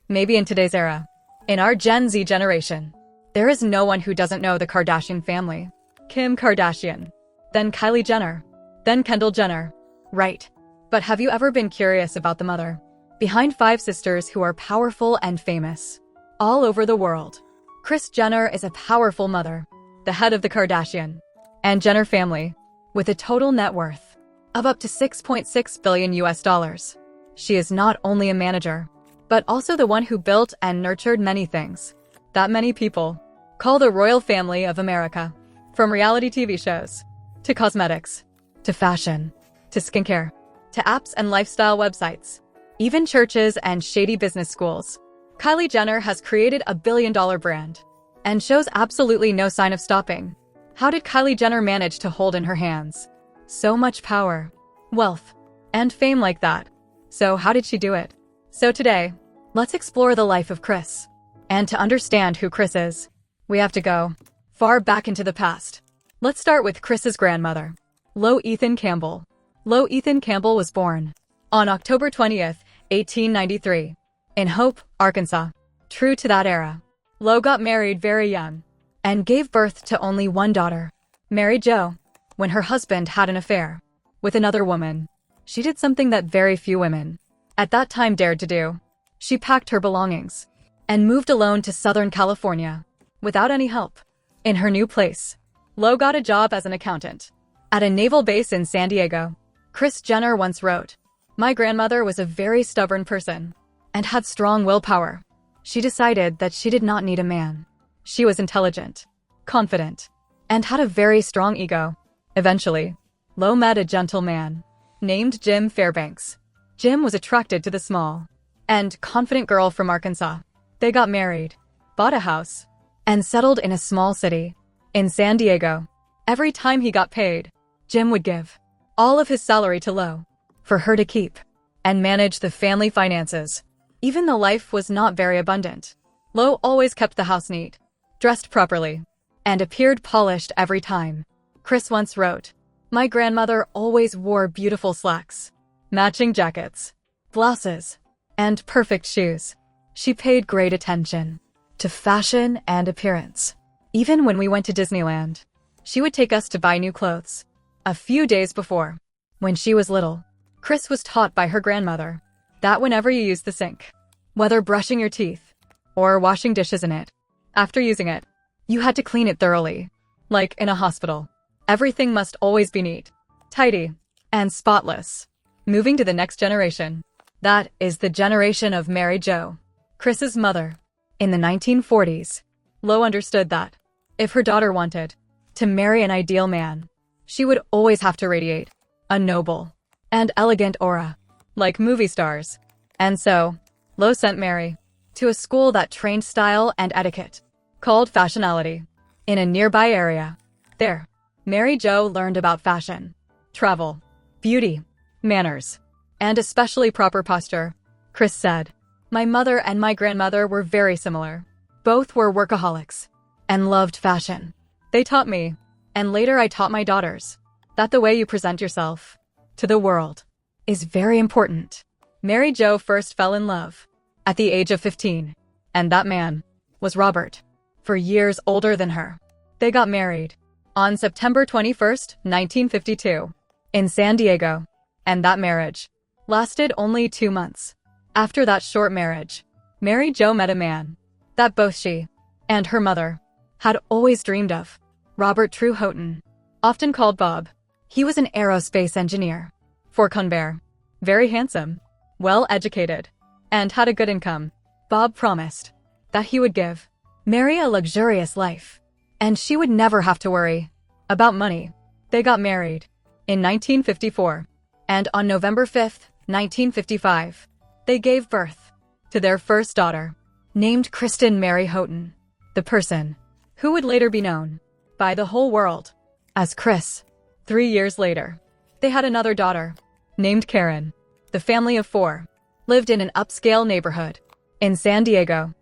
maybe in today's era. In our Gen Z generation, there is no one who doesn't know the Kardashian family. Kim Kardashian, then Kylie Jenner, then Kendall Jenner. Right. But have you ever been curious about the mother behind five sisters who are powerful and famous all over the world? Kris Jenner is a powerful mother, the head of the Kardashian and Jenner family, with a total net worth of up to $6.6 billion US. She is not only a manager, but also the one who built and nurtured many things that many people call the royal family of America. From reality TV shows, to cosmetics, to fashion, to skincare, to apps and lifestyle websites, even churches and shady business schools. Kylie Jenner has created a billion-dollar brand and shows absolutely no sign of stopping. How did Kylie Jenner manage to hold in her hands so much power, wealth, and fame like that? So how did she do it? So today, let's explore the life of Kris. And to understand who Kris is, we have to go far back into the past. Let's start with Kris's grandmother, Lo Ethan Campbell. Lo Ethan Campbell was born on October 20th, 1893, in Hope, Arkansas. True to that era, Lo got married very young and gave birth to only one daughter, Mary Jo. When her husband had an affair with another woman, she did something that very few women at that time dared to do. She packed her belongings and moved alone to Southern California without any help. In her new place, Lo got a job as an accountant at a naval base in San Diego. Kris Jenner once wrote, "My grandmother was a very stubborn person and had strong willpower. She decided that she did not need a man. She was intelligent, confident, and had a very strong ego." Eventually, Lo met a gentleman named Jim Fairbanks. Jim was attracted to the small and confident girl from Arkansas. They got married, bought a house, and settled in a small city in San Diego. Every time he got paid, Jim would give all of his salary to Lo for her to keep and manage the family finances. Even though life was not very abundant, Lo always kept the house neat, dressed properly, and appeared polished every time. Kris once wrote, "My grandmother always wore beautiful slacks, matching jackets, blouses, and perfect shoes. She paid great attention to fashion and appearance. Even when we went to Disneyland, she would take us to buy new clothes." A few days before, when she was little, Kris was taught by her grandmother that whenever you use the sink, whether brushing your teeth or washing dishes in it, after using it, you had to clean it thoroughly. Like in a hospital, everything must always be neat, tidy, and spotless. Moving to the next generation. That is the generation of Mary Jo, Kris's mother. In the 1940s, Lo understood that if her daughter wanted to marry an ideal man, she would always have to radiate a noble and elegant aura, like movie stars. And so, Lo sent Mary to a school that trained style and etiquette, called Fashionality, in a nearby area. There, Mary Jo learned about fashion, travel, beauty, manners, and especially proper posture. Kris said, "My mother and my grandmother were very similar. Both were workaholics and loved fashion. They taught me, and later I taught my daughters, that the way you present yourself to the world is very important." Mary Jo first fell in love at the age of 15, and that man was Robert, for years older than her. They got married on September 21st, 1952, in San Diego, and that marriage lasted only 2 months. After that short marriage, Mary Jo met a man that both she and her mother had always dreamed of, Robert True Houghton, often called Bob. He was an aerospace engineer for Convair, very handsome, well-educated, and had a good income. Bob promised that he would give Mary a luxurious life, and she would never have to worry about money. They got married in 1954, and on November 5th, 1955, they gave birth to their first daughter, named Kristen Mary Houghton, the person who would later be known by the whole world as Kris. 3 years later, they had another daughter, named Karen. The family of 4 lived in an upscale neighborhood in San Diego.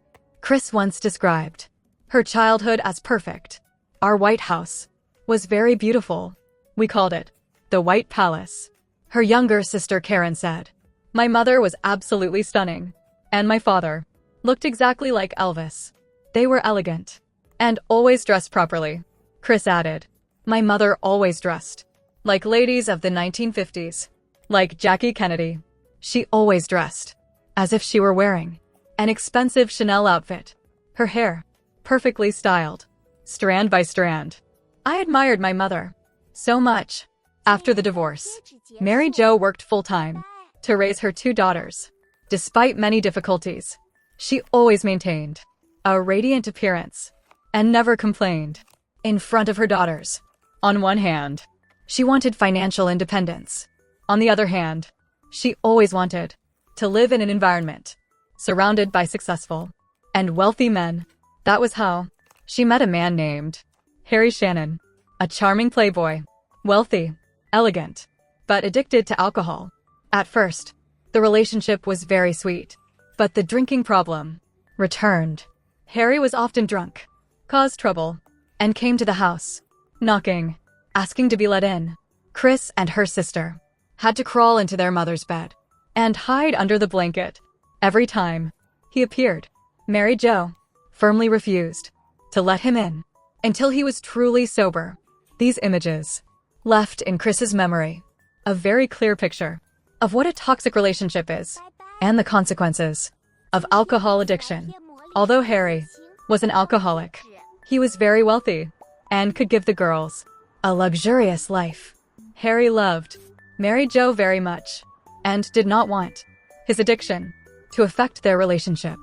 Kris once described her childhood as perfect. "Our White House was very beautiful. We called it the White Palace." Her younger sister Karen said, "My mother was absolutely stunning, and my father looked exactly like Elvis. They were elegant and always dressed properly. Chris added, "My mother always dressed like ladies of the 1950s, like Jackie Kennedy. She always dressed as if she were wearing an expensive Chanel outfit. Her hair perfectly styled, strand by strand. I admired my mother so much." After the divorce, Mary Jo worked full-time to raise her 2 daughters. Despite many difficulties, she always maintained a radiant appearance and never complained in front of her daughters. On one hand, she wanted financial independence. On the other hand, she always wanted to live in an environment surrounded by successful and wealthy men. That was how she met a man named Harry Shannon, a charming playboy, wealthy, elegant, but addicted to alcohol. At first, the relationship was very sweet, but the drinking problem returned. Harry was often drunk, caused trouble, and came to the house, knocking, asking to be let in. Chris and her sister had to crawl into their mother's bed and hide under the blanket every time he appeared. Mary Jo firmly refused to let him in until he was truly sober. These images left in Chris's memory a very clear picture of what a toxic relationship is and the consequences of alcohol addiction. Although Harry was an alcoholic, he was very wealthy and could give the girls a luxurious life. Harry loved Mary Jo very much and did not want his addiction to affect their relationship.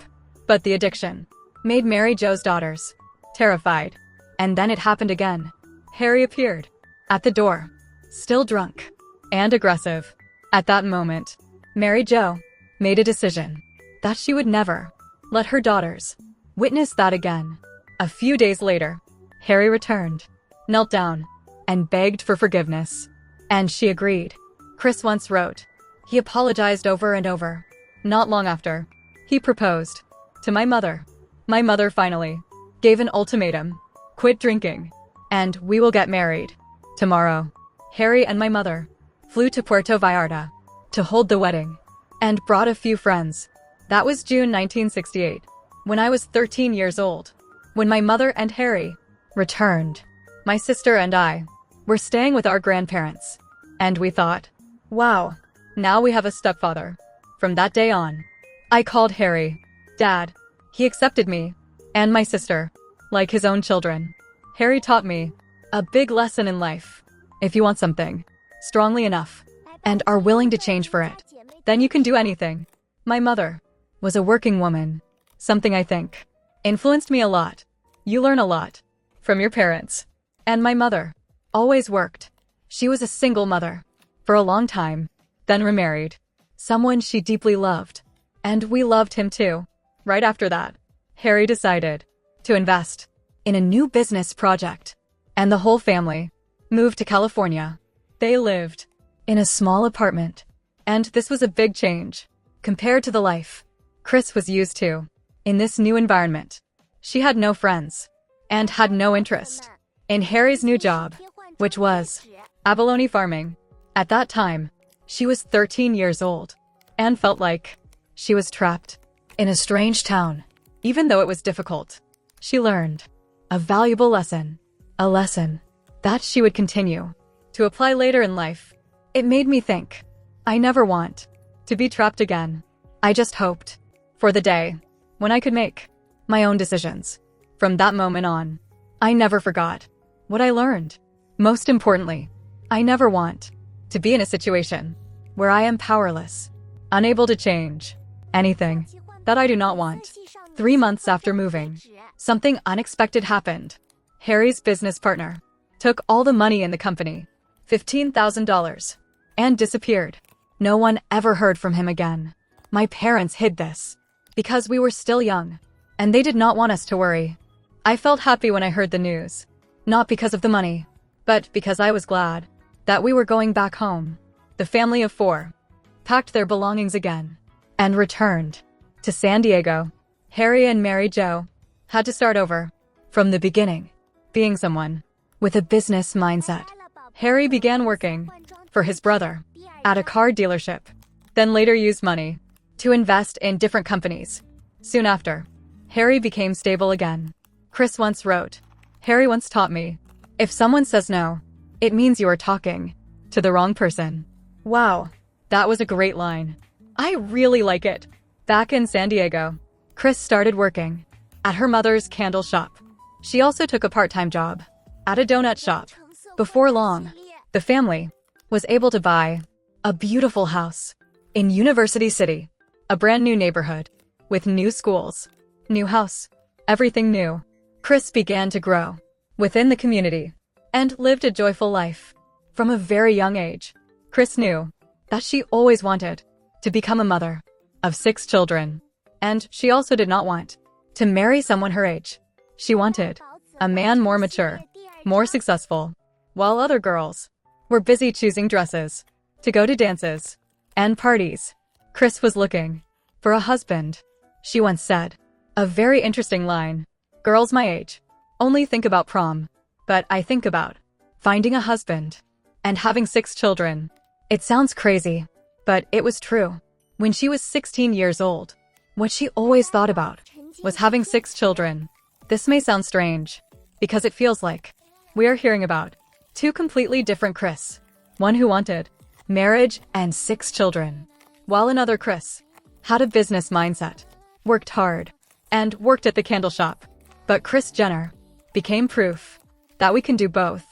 But the addiction made Mary Jo's daughters terrified. And then it happened again. Harry appeared at the door, still drunk and aggressive. At that moment, Mary Jo made a decision that she would never let her daughters witness that again. A few days later, Harry returned, knelt down, and begged for forgiveness. And she agreed. Chris once wrote, "He apologized over and over. Not long after, he proposed to my mother. My mother finally gave an ultimatum: quit drinking, and we will get married tomorrow." Harry and my mother flew to Puerto Vallarta to hold the wedding and brought a few friends. That was June 1968, when I was 13 years old. When my mother and Harry returned, my sister and I were staying with our grandparents, and we thought, wow, now we have a stepfather. From that day on, I called Harry Dad. He accepted me and my sister like his own children. Harry taught me a big lesson in life. If you want something strongly enough and are willing to change for it, then you can do anything. My mother was a working woman, something I think influenced me a lot. You learn a lot from your parents. And my mother always worked. She was a single mother for a long time, then remarried someone she deeply loved. And we loved him too. Right after that, Harry decided to invest in a new business project, and the whole family moved to California. They lived in a small apartment, and this was a big change compared to the life Chris was used to. In this new environment, she had no friends and had no interest in Harry's new job, which was abalone farming. At that time, she was 13 years old and felt like she was trapped in a strange town. Even though it was difficult, she learned a valuable lesson, a lesson that she would continue to apply later in life. It made me think, I never want to be trapped again. I just hoped for the day when I could make my own decisions. From that moment on, I never forgot what I learned. Most importantly, I never want to be in a situation where I am powerless, unable to change anything that I do not want. 3 months after moving, something unexpected happened. Harry's business partner took all the money in the company, $15,000, and disappeared. No one ever heard from him again. My parents hid this because we were still young, and they did not want us to worry. I felt happy when I heard the news, not because of the money, but because I was glad that we were going back home. The family of 4 packed their belongings again and returned to San Diego. Harry and Mary Jo had to start over from the beginning, being someone with a business mindset. Harry began working for his brother at a car dealership, then later used money to invest in different companies Soon after, Harry became stable again. Chris once wrote, "Harry once taught me, if someone says no, it means you are talking to the wrong person." Wow, that was a great line. I really like it. Back in San Diego, Chris started working at her mother's candle shop. She also took a part-time job at a donut shop. Before long, the family was able to buy a beautiful house in University City, a brand new neighborhood with new schools, new house, everything new. Chris began to grow within the community and lived a joyful life. From a very young age, Chris knew that she always wanted to become a mother of 6 children. And she also did not want to marry someone her age. She wanted a man more mature, more successful, while other girls were busy choosing dresses to go to dances and parties. Chris was looking for a husband. She once said, a very interesting line, "Girls my age only think about prom, but I think about finding a husband and having 6 children." It sounds crazy, but it was true. When she was 16 years old, what she always thought about was having 6 children. This may sound strange, because it feels like we are hearing about 2 completely different Chris. One who wanted marriage and 6 children, while another Chris had a business mindset, worked hard, and worked at the candle shop. But Kris Jenner became proof that we can do both.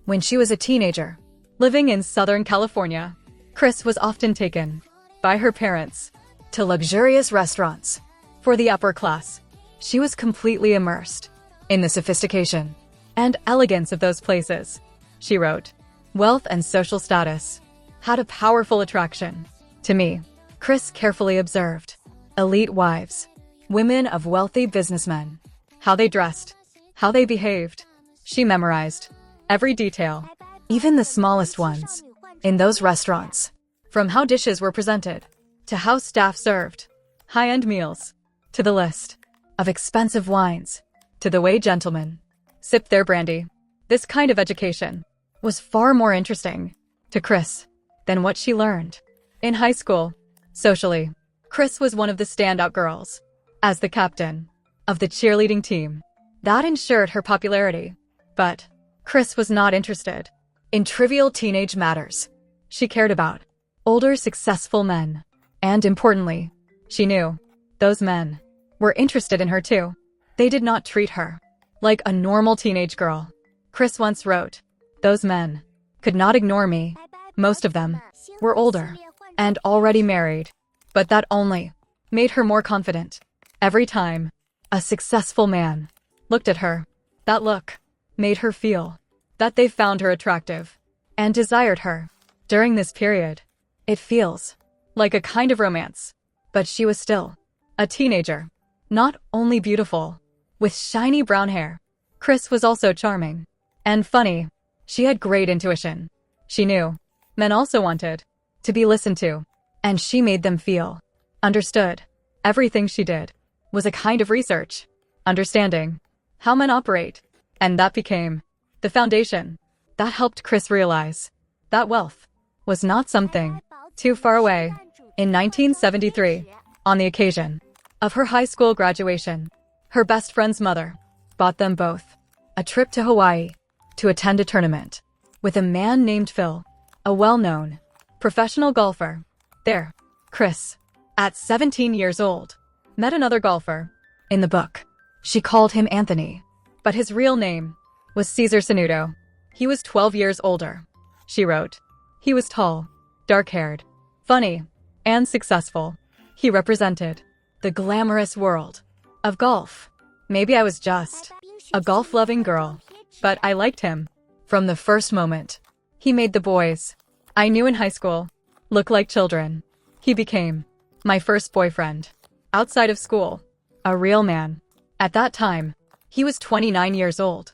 When she was a teenager, living in Southern California, Chris was often taken by her parents to luxurious restaurants. For the upper class, she was completely immersed in the sophistication and elegance of those places. She wrote, "Wealth and social status had a powerful attraction to me." Chris carefully observed elite wives, women of wealthy businessmen, how they dressed, how they behaved. She memorized every detail, even the smallest ones, in those restaurants, from how dishes were presented, to how staff served high-end meals, to the list of expensive wines, to the way gentlemen sipped their brandy. This kind of education was far more interesting to Chris than what she learned in high school. Socially, Chris was one of the standout girls. As the captain of the cheerleading team, that ensured her popularity. But Chris was not interested in trivial teenage matters. She cared about older, successful men. And importantly, she knew those men were interested in her too. They did not treat her like a normal teenage girl. Chris once wrote, "Those men could not ignore me. Most of them were older and already married." But that only made her more confident. Every time a successful man looked at her, that look made her feel that they found her attractive and desired her. During this period, it feels like a kind of romance. But she was still a teenager, not only beautiful, with shiny brown hair. Chris was also charming and funny. She had great intuition. She knew men also wanted to be listened to, and she made them feel understood. Everything she did was a kind of research, understanding how men operate, and that became the foundation that helped Chris realize that wealth was not something too far away. In 1973, on the occasion of her high school graduation, her best friend's mother bought them both a trip to Hawaii to attend a tournament with a man named Phil, a well-known professional golfer. There, Chris, at 17 years old, met another golfer. In the book, she called him Anthony, but his real name was Cesar Sanudo. He was 12 years older. She wrote, "He was tall, dark-haired, funny, and successful. He represented the glamorous world of golf. Maybe I was just a golf-loving girl, but I liked him from the first moment. He made the boys I knew in high school look like children. He became my first boyfriend outside of school, a real man." At that time, he was 29 years old,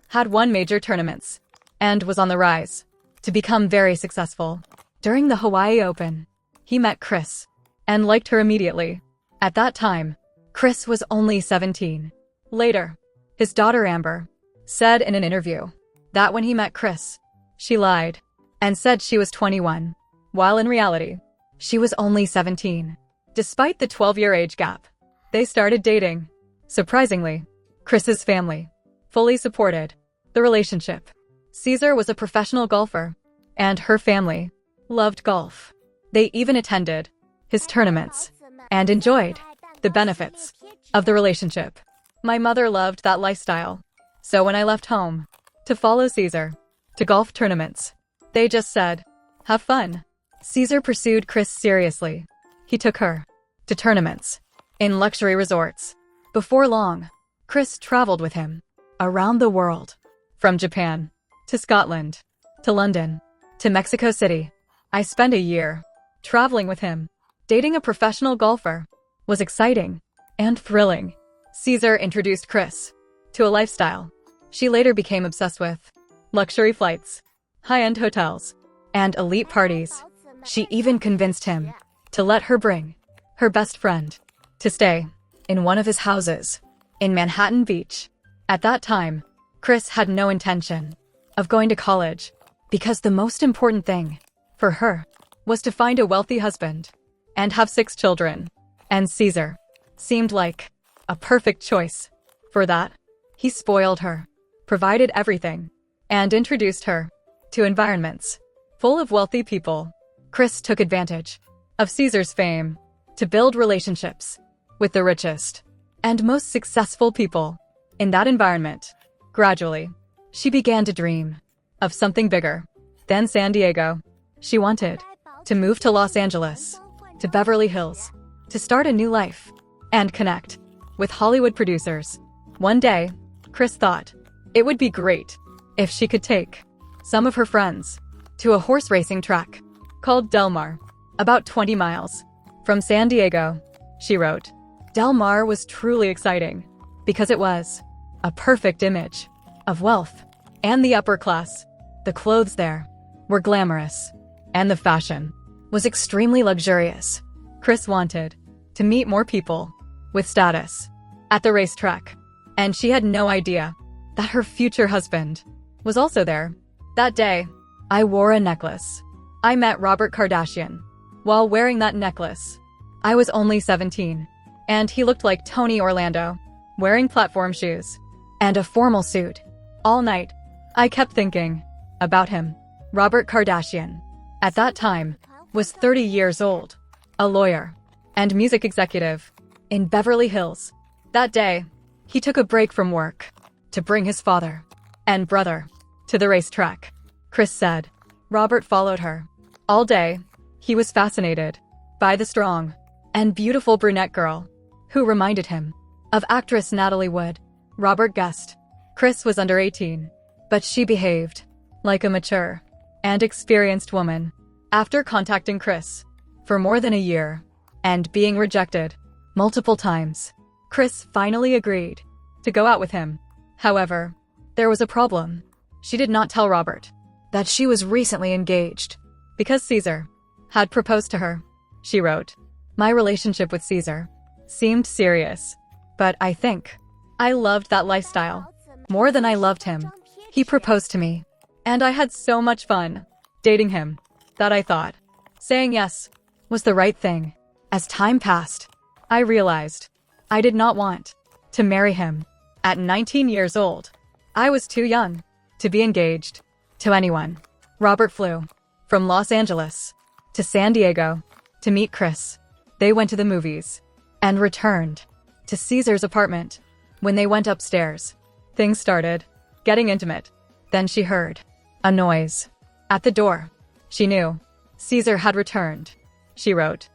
had won major tournaments, and was on the rise to become very successful. During the Hawaii Open, he met Chris and liked her immediately. At that time, Chris was only 17. Later, his daughter Amber said in an interview that when he met Chris, she lied and said she was 21, while in reality, she was only 17. Despite the 12-year age gap, They started dating. Surprisingly, Chris's family fully supported the relationship. Caesar was a professional golfer, and her family loved golf. They even attended his tournaments and enjoyed the benefits of the relationship. My mother loved that lifestyle. So when I left home to follow Caesar to golf tournaments, they just said, "Have fun." Caesar pursued Chris seriously. He took her to tournaments in luxury resorts. Before long, Chris traveled with him around the world, from Japan to Scotland to London to Mexico City. I spent a year traveling with him. Dating a professional golfer was exciting and thrilling. Caesar introduced Chris to a lifestyle she later became obsessed with: luxury flights, high-end hotels, and elite parties. She even convinced him to let her bring her best friend to stay in one of his houses in Manhattan Beach. At that time, Chris had no intention of going to college because the most important thing for her was to find a wealthy husband and have 6 children. And Caesar seemed like a perfect choice for that. He spoiled her, provided everything, and introduced her to environments full of wealthy people. Chris took advantage of Caesar's fame to build relationships with the richest and most successful people in that environment. Gradually, she began to dream of something bigger than San Diego. She wanted to move to Los Angeles, to Beverly Hills, to start a new life and connect with Hollywood producers. One day, Chris thought it would be great if she could take some of her friends to a horse racing track called Del Mar, about 20 miles from San Diego. She wrote, Del Mar was truly exciting because it was a perfect image of wealth and the upper class. The clothes there were glamorous, and the fashion was extremely luxurious. Chris wanted to meet more people with status at the racetrack, and she had no idea that her future husband was also there. That day, I wore a necklace. I met Robert Kardashian while wearing that necklace. I was only 17, and he looked like Tony Orlando, wearing platform shoes and a formal suit. All night, I kept thinking about him. Robert Kardashian, at that time, was 30 years old, a lawyer and music executive in Beverly Hills. That day, he took a break from work to bring his father and brother to the racetrack. Chris said Robert followed her all day. He was fascinated by the strong and beautiful brunette girl who reminded him of actress Natalie Wood. Robert guessed Chris was under 18, but she behaved like a mature and experienced woman. After contacting Chris for more than a year and being rejected multiple times, Chris finally agreed to go out with him. However, there was a problem. She did not tell Robert that she was recently engaged because Caesar had proposed to her. She wrote, My relationship with Caesar seemed serious, but I think I loved that lifestyle more than I loved him. He proposed to me, and I had so much fun dating him that I thought saying yes was the right thing. As time passed, I realized I did not want to marry him. At 19 years old, I was too young to be engaged to anyone. Robert flew from Los Angeles to San Diego to meet Chris. They went to the movies and returned to Caesar's apartment. When they went upstairs, things started getting intimate. Then she heard a noise at the door. She knew Caesar had returned. She wrote,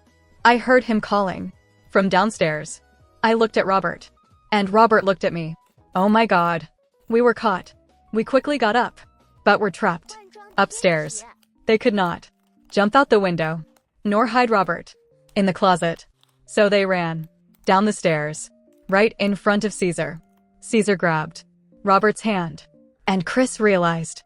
I heard him calling from downstairs. I looked at Robert, and Robert looked at me. Oh my God. We were caught. We quickly got up, but were trapped upstairs. They could not jump out the window, nor hide Robert in the closet. So they ran down the stairs, right in front of Caesar. Caesar grabbed Robert's hand, and Chris realized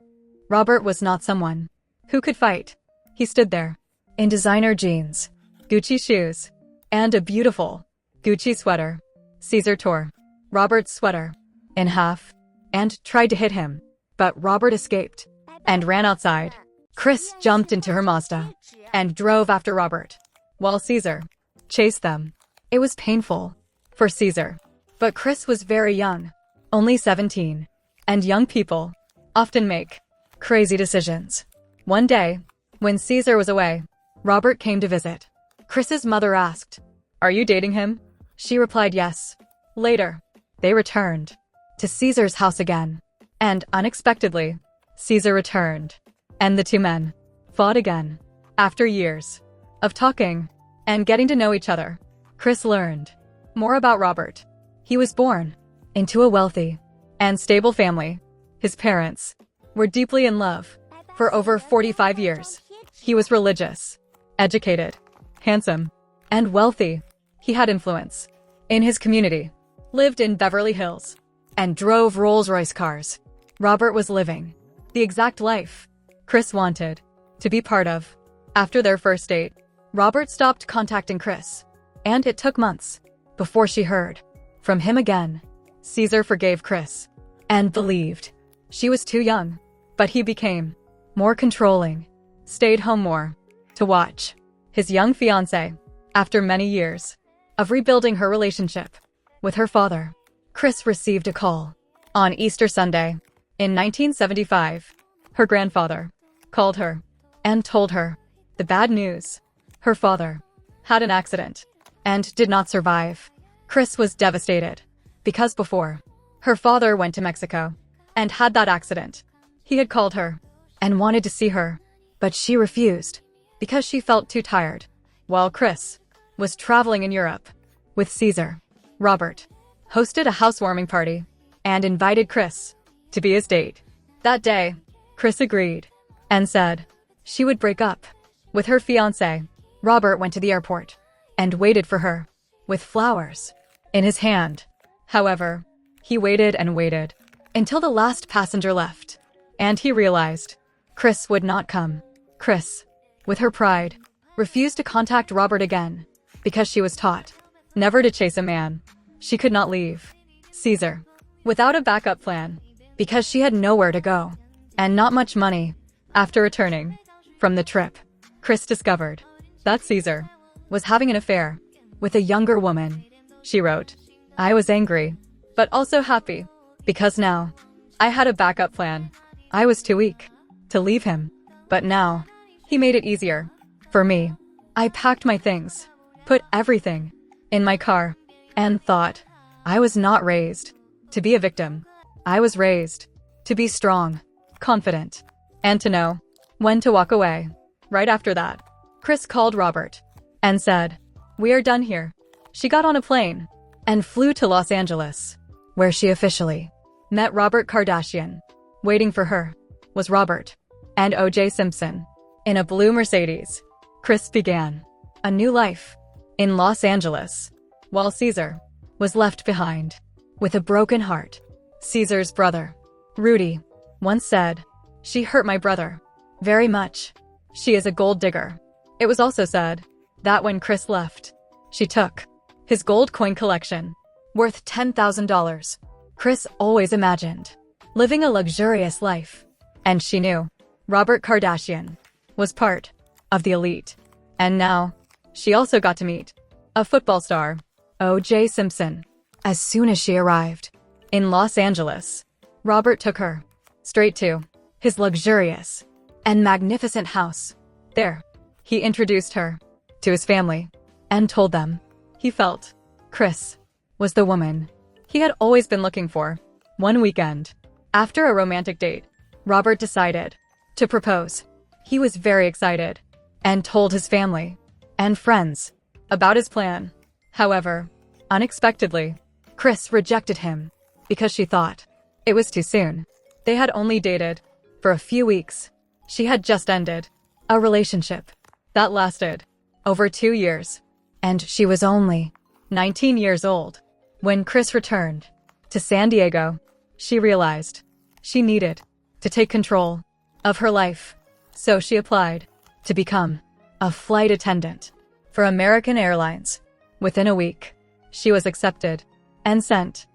Robert was not someone who could fight. He stood there in designer jeans, Gucci shoes, and a beautiful Gucci sweater. Caesar tore Robert's sweater in half and tried to hit him, but Robert escaped and ran outside. Chris jumped into her Mazda and drove after Robert, while Caesar chased them. It was painful for Caesar. But Chris was very young, only 17, and young people often make crazy decisions. One day, when Caesar was away, Robert came to visit. Chris's mother asked, "Are you dating him?" She replied yes. Later, they returned to Caesar's house again. And unexpectedly, Caesar returned. And the two men fought again. After years of talking and getting to know each other, Chris learned more about Robert. He was born into a wealthy and stable family. His parents were deeply in love for over 45 years. He was religious, educated, handsome, and wealthy. He had influence in his community, lived in Beverly Hills, and drove Rolls-Royce cars. Robert was living the exact life Chris wanted to be part of. After their first date, Robert stopped contacting Chris, and it took months before she heard from him again. Caesar forgave Chris and believed she was too young, but he became more controlling, stayed home more to watch his young fiancée. After many years of rebuilding her relationship with her father, Chris received a call on Easter Sunday in 1975. Her grandfather called her and told her the bad news. Her father had an accident and did not survive. Chris was devastated because before, her father went to Mexico and had that accident. He had called her and wanted to see her, but she refused because she felt too tired. While Chris was traveling in Europe with Caesar, Robert hosted a housewarming party and invited Chris to be his date. That day, Chris agreed and said she would break up with her fiancé. Robert went to the airport and waited for her with flowers in his hand. However, he waited and waited until the last passenger left, and he realized Chris would not come. Chris, with her pride, refused to contact Robert again because she was taught never to chase a man she could not leave. Caesar, without a backup plan, because she had nowhere to go and not much money. After returning from the trip, Chris discovered that Caesar was having an affair with a younger woman. She wrote, "I was angry, but also happy, because now I had a backup plan. I was too weak to leave him, but now he made it easier for me. I packed my things, put everything in my car, and thought I was not raised to be a victim. I was raised to be strong, confident, and to know when to walk away." Right after that, Chris called Robert and said, "We are done here." She got on a plane and flew to Los Angeles, where she officially met Robert Kardashian. Waiting for her was Robert and O.J. Simpson in a blue Mercedes. Chris began a new life in Los Angeles, while Caesar was left behind with a broken heart. Caesar's brother, Rudy, once said, "She hurt my brother very much. She is a gold digger." It was also said that when Chris left, she took his gold coin collection, worth $10,000. Chris always imagined living a luxurious life, and she knew Robert Kardashian was part of the elite. And now, she also got to meet a football star, O.J. Simpson. As soon as she arrived in Los Angeles, Robert took her straight to his luxurious and magnificent house. There, he introduced her to his family and told them he felt Chris was the woman he had always been looking for. One weekend, after a romantic date, Robert decided to propose. He was very excited and told his family and friends about his plan. However, unexpectedly, Chris rejected him because she thought it was too soon. They had only dated for a few weeks. She had just ended a relationship that lasted over 2 years, and she was only 19 years old. When Chris returned to San Diego, she realized she needed to take control of her life. So she applied to become a flight attendant for American Airlines. Within a week, she was accepted and sent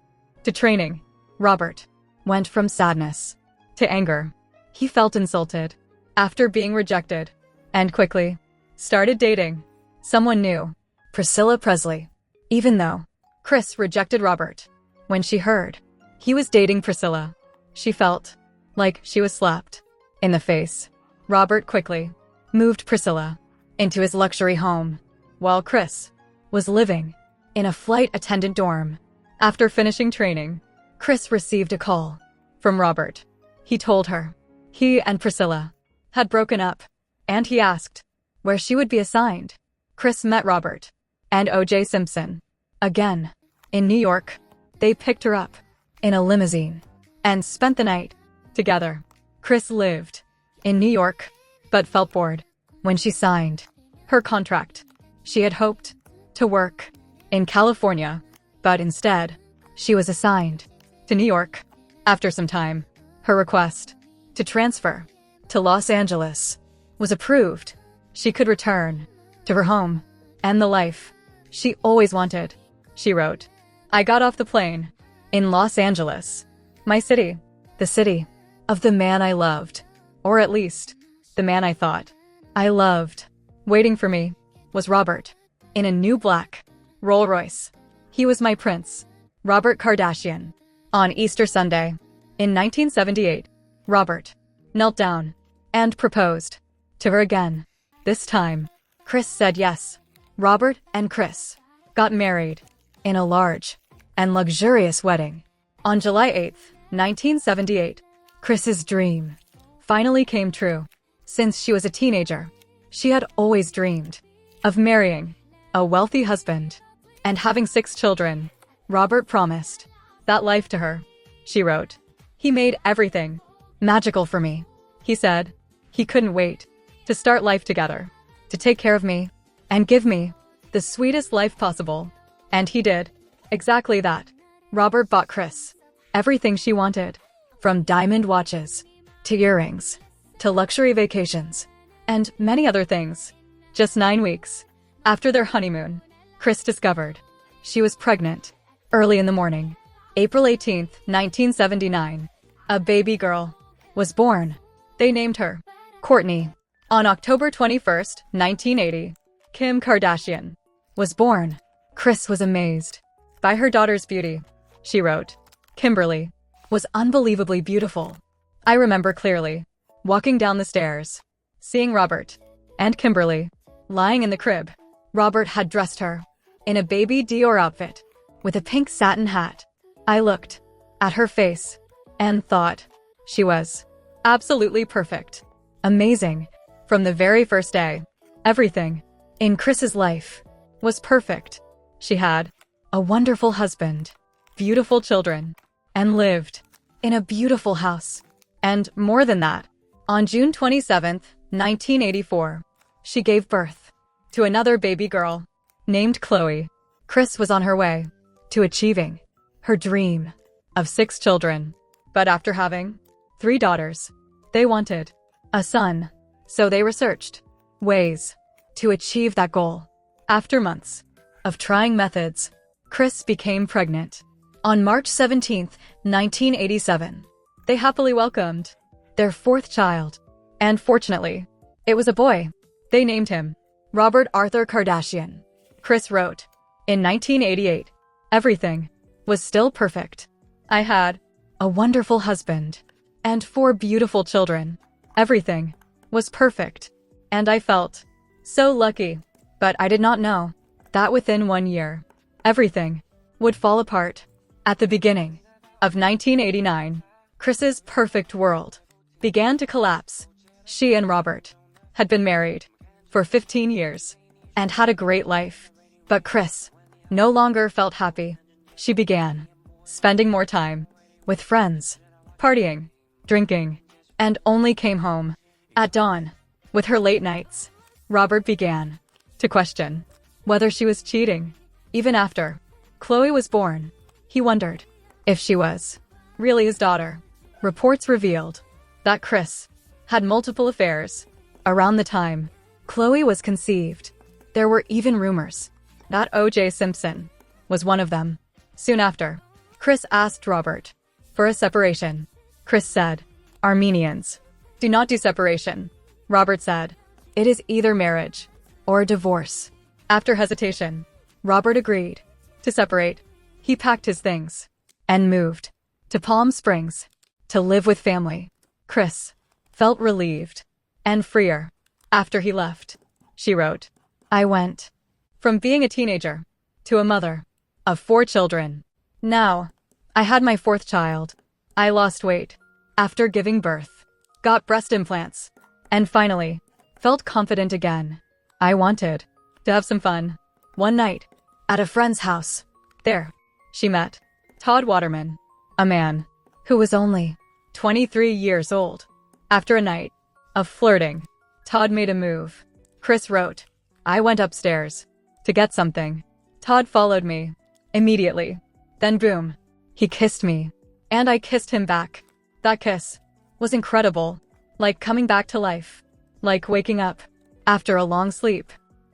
to training. Robert went from sadness to anger. He felt insulted after being rejected and quickly started dating someone new, Priscilla Presley. Even though Chris rejected Robert. When she heard he was dating Priscilla, she felt like she was slapped in the face. Robert quickly moved Priscilla into his luxury home, while Chris was living in a flight attendant dorm. After finishing training, Chris received a call from Robert. He told her he and Priscilla had broken up, and he asked where she would be assigned. Chris met Robert and O.J. Simpson again in New York. They picked her up in a limousine and spent the night together. Chris lived in New York, but felt bored when she signed her contract. She had hoped to work in California, but instead, she was assigned to New York. After some time, her request to transfer to Los Angeles was approved. She could return to her home and the life she always wanted. She wrote, "I got off the plane in Los Angeles, my city, the city of the man I loved, or at least the man I thought I loved. Waiting for me was Robert in a new black Rolls-Royce. He was my prince, Robert Kardashian." On Easter Sunday, in 1978, Robert knelt down and proposed to her again. This time, Chris said yes. Robert and Chris got married in a large and luxurious wedding. On July 8, 1978, Chris's dream finally came true. Since she was a teenager, she had always dreamed of marrying a wealthy husband and having 6 children. Robert promised that life to her. She wrote, "He made everything magical for me. He said he couldn't wait to start life together, to take care of me and give me the sweetest life possible." And he did exactly that. Robert bought Chris everything she wanted, from diamond watches to earrings to luxury vacations and many other things. Just 9 weeks after their honeymoon, Chris discovered she was pregnant. Early in the morning, April 18, 1979, a baby girl was born. They named her Kourtney. On October 21, 1980, Kim Kardashian was born. Chris was amazed by her daughter's beauty. She wrote, "Kimberly was unbelievably beautiful. I remember clearly walking down the stairs, seeing Robert and Kimberly lying in the crib. Robert had dressed her in a baby Dior outfit with a pink satin hat. I looked at her face and thought she was absolutely perfect. Amazing. From the very first day, everything in Chris's life was perfect. She had a wonderful husband, beautiful children, and lived in a beautiful house. And more than that, on June 27, 1984, she gave birth to another baby girl named Chloe. Chris was on her way to achieving her dream of 6 children. But after having 3 daughters, they wanted a son. So they researched ways to achieve that goal. After months of trying methods, Chris became pregnant. On March 17, 1987, they happily welcomed their 4th child. And fortunately, it was a boy. They named him Robert Arthur Kardashian. Chris wrote, in 1988, "Everything was still perfect. I had a wonderful husband and 4 beautiful children. Everything was perfect, and I felt so lucky. But I did not know that within 1 year, everything would fall apart." At the beginning of 1989, Chris's perfect world began to collapse. She and Robert had been married for 15 years and had a great life. But Chris no longer felt happy. She began spending more time with friends, partying, drinking, and only came home at dawn. With her late nights, Robert began to question whether she was cheating. Even after Chloe was born, he wondered if she was really his daughter. Reports revealed that Chris had multiple affairs around the time Chloe was conceived. There were even rumors that O.J. Simpson was one of them. Soon after, Chris asked Robert for a separation. Chris said, "Armenians do not do separation." Robert said, "It is either marriage or divorce." After hesitation, Robert agreed to separate. He packed his things and moved to Palm Springs to live with family. Kris felt relieved and freer after he left. She wrote, "I went from being a teenager to a mother of 4 children. Now, I had my 4th child. I lost weight after giving birth, got breast implants, and finally felt confident again. I wanted to have some fun." One night, at a friend's house, there, she met Todd Waterman, a man who was only 23 years old. After a night of flirting, Todd made a move. Kris wrote, "I went upstairs to get something. Todd followed me immediately. Then boom, he kissed me, and I kissed him back. That kiss was incredible, like coming back to life, like waking up after a long sleep.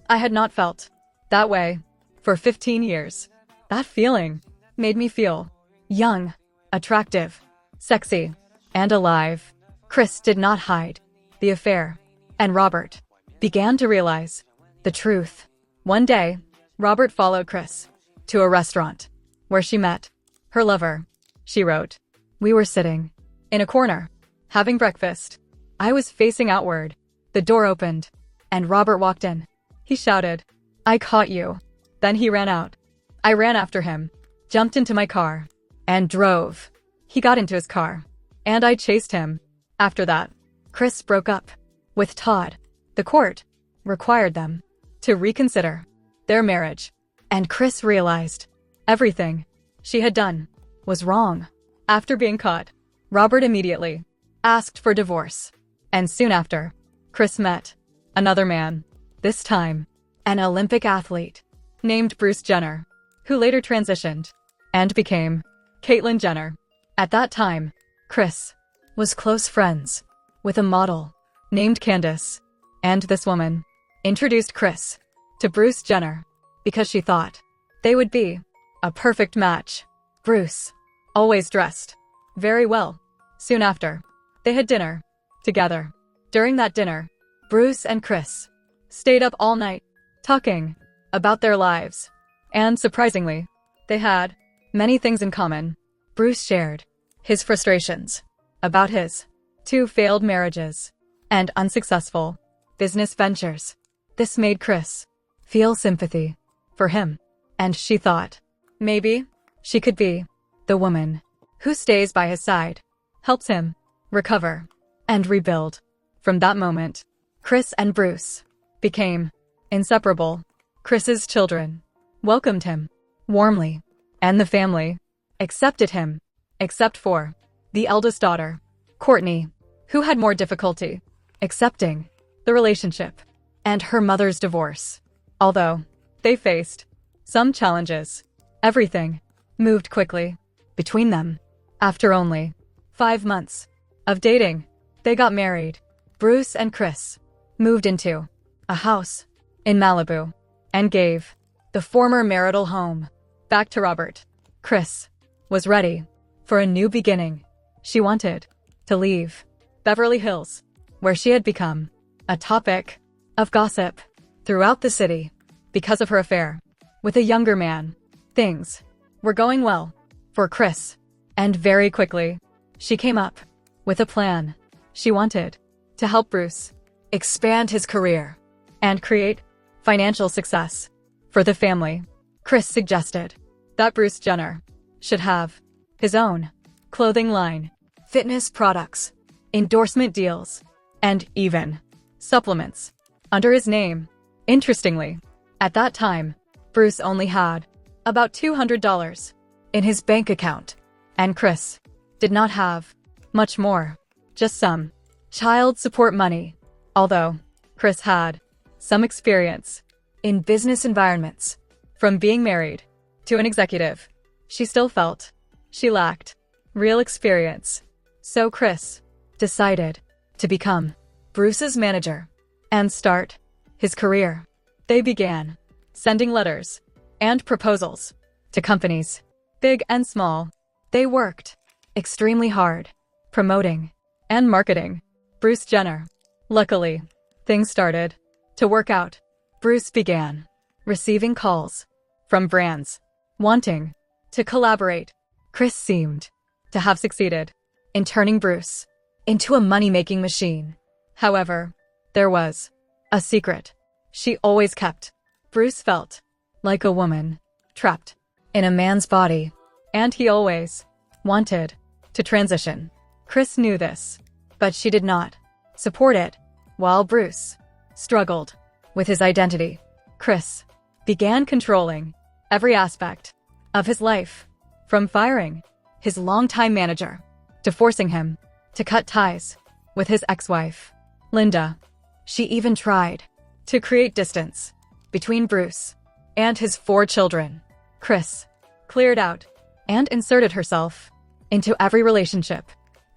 I had not felt that way for 15 years. That feeling made me feel young, attractive, sexy, and alive." Kris did not hide the affair, and Robert began to realize the truth. One day, Robert followed Kris to a restaurant where she met her lover. She wrote, "We were sitting in a corner, having breakfast. I was facing outward. The door opened, and Robert walked in. He shouted, 'I caught you.' Then he ran out. I ran after him, jumped into my car, and drove. He got into his car, and I chased him. After that, Kris broke up with Todd. The court required them to reconsider their marriage, and Kris realized everything she had done was wrong. After being caught, Robert immediately asked for divorce, and soon after, Kris met another man, this time an Olympic athlete named Bruce Jenner, who later transitioned and became Caitlyn Jenner. At that time, Kris was close friends with a model named Candace, and this woman introduced Kris to Bruce Jenner because she thought they would be a perfect match. Bruce always dressed very well. Soon after, they had dinner together. During that dinner, Bruce and Kris stayed up all night talking about their lives, and surprisingly, they had many things in common. Bruce shared his frustrations about his 2 failed marriages and unsuccessful business ventures. This made Kris feel sympathy for him, and she thought maybe she could be the woman who stays by his side, helps him recover and rebuild. From that moment, Kris and Bruce became inseparable. Kris's children welcomed him warmly, and the family accepted him, except for the eldest daughter, Courtney, who had more difficulty accepting the relationship and her mother's divorce. Although they faced some challenges, everything moved quickly between them. After only 5 months of dating, they got married. Bruce and Kris moved into a house in Malibu and gave the former marital home back to Robert. Kris was ready for a new beginning. She wanted to leave Beverly Hills, where she had become a topic of gossip throughout the city because of her affair with a younger man. Things were going well for Kris, and very quickly, she came up with a plan. She wanted to help Bruce expand his career and create financial success for the family. Kris suggested that Bruce Jenner should have his own clothing line, fitness products, endorsement deals, and even supplements under his name. Interestingly, at that time, Bruce only had about $200 in his bank account, and Kris did not have much more, just some child support money. Although Kris had some experience in business environments, from being married to an executive, she still felt she lacked real experience. So Kris decided to become Bruce's manager and start his career. They began sending letters and proposals to companies, big and small. They worked extremely hard, promoting and marketing Bruce Jenner. Luckily, things started to work out. Bruce began receiving calls from brands wanting to collaborate. Kris seemed to have succeeded in turning Bruce into a money-making machine. However, there was a secret she always kept. Bruce felt like a woman trapped in a man's body, and he always wanted to transition. Kris knew this, but she did not support it. While Bruce struggled with his identity, Kris began controlling every aspect of his life, from firing his longtime manager to forcing him to cut ties with his ex-wife, Linda. She even tried to create distance between Bruce and his 4 children. Kris cleared out and inserted herself into every relationship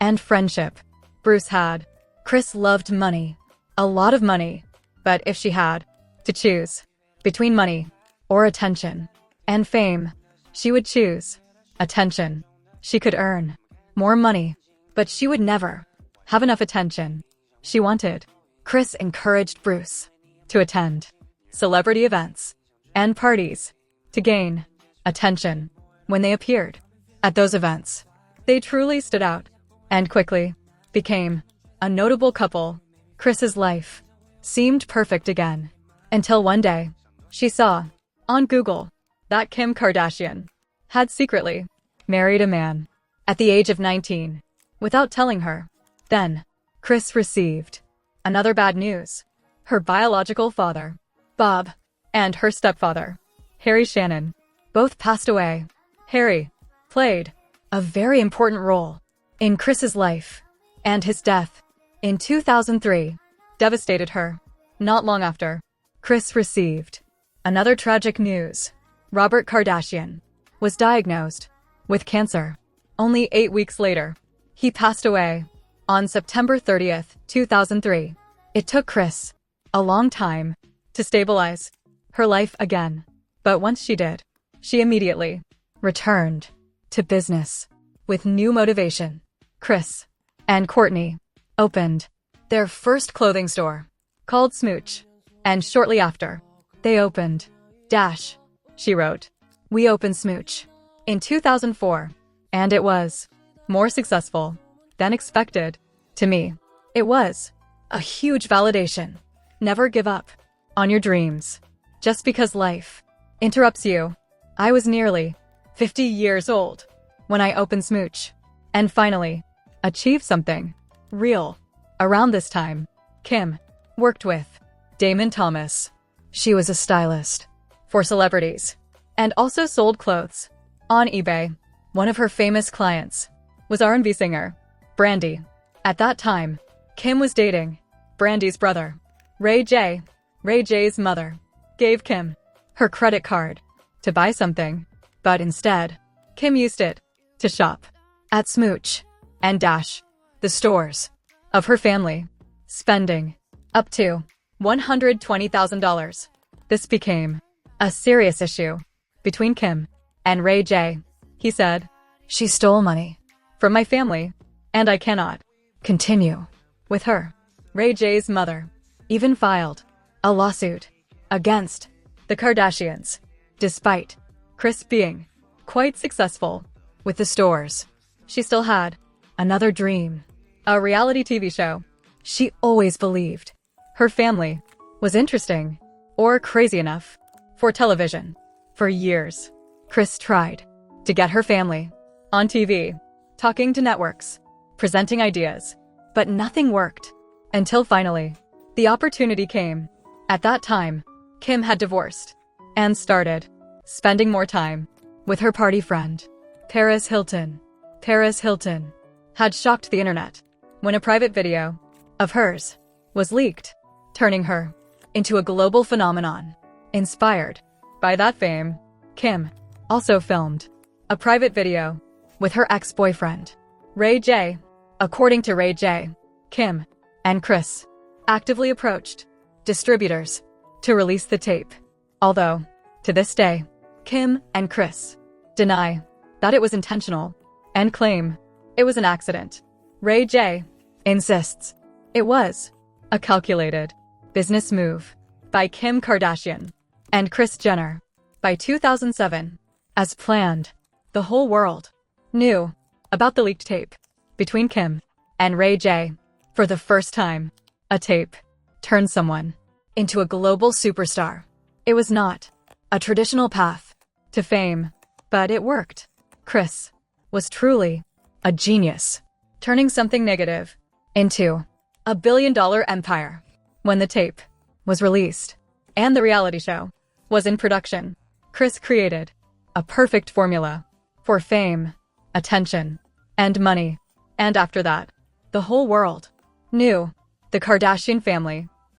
and friendship Bruce had. Kris loved money, a lot of money, but if she had to choose between money or attention and fame, she would choose attention. She could earn more money, but she would never have enough attention she wanted. Kris encouraged Bruce to attend celebrity events and parties to gain attention. When they appeared at those events, they truly stood out and quickly became a notable couple. Kris's life seemed perfect again, until one day she saw on Google that Kim Kardashian had secretly married a man at the age of 19 without telling her. Then Kris received another bad news. Her biological father, Bob, and her stepfather, Harry Shannon, both passed away. Harry played a very important role in Kris's life, and his death in 2003 devastated her. Not long after, Kris received another tragic news. Robert Kardashian was diagnosed with cancer. Only 8 weeks later, he passed away on September 30th, 2003. It took Kris a long time to stabilize her life again, but once she did, she immediately returned to business with new motivation. Kris and Kourtney opened their first clothing store called Smooch, and shortly after, they opened Dash. She wrote, "We opened Smooch in 2004, and it was more successful than expected. To me, it was a huge validation. Never give up on your dreams just because life interrupts you." I was nearly 50 years old when I opened Smooch and finally achieved something real. Around this time, Kim worked with Damon Thomas. She was a stylist for celebrities and also sold clothes on eBay. One of her famous clients was R&B singer Brandy. At that time, Kim was dating Brandy's brother, Ray J. Ray J's mother gave Kim her credit card to buy something, but instead, Kim used it to shop at Smooch and Dash, the stores of her family, spending up to $120,000. This became a serious issue between Kim and Ray J. He said, "She stole money from my family, and I cannot continue with her." Ray J's mother even filed a lawsuit against the Kardashians. Despite Kris being quite successful with the stores, she still had another dream, a reality TV show. She always believed her family was interesting or crazy enough for television. For years, Kris tried to get her family on TV, talking to networks, presenting ideas, but nothing worked until finally, the opportunity came. At that time, Kim had divorced and started spending more time with her party friend, Paris Hilton. Paris Hilton had shocked the internet when a private video of hers was leaked, turning her into a global phenomenon. Inspired by that fame, Kim also filmed a private video with her ex-boyfriend, Ray J. According to Ray J, Kim and Kris actively approached distributors to release the tape. Although, to this day, Kim and Kris deny that it was intentional and claim it was an accident. Ray J insists it was a calculated business move by Kim Kardashian and Kris Jenner. By 2007, as planned, The whole world knew about the leaked tape between Kim and Ray J. For the first time, a tape turned someone into a global superstar. It was not a traditional path to fame, but it worked. Kris was truly a genius, turning something negative into a billion-dollar empire. When the tape was released and the reality show was in production, Kris created a perfect formula for fame, attention, and money. And after that, the whole world knew the Kardashian family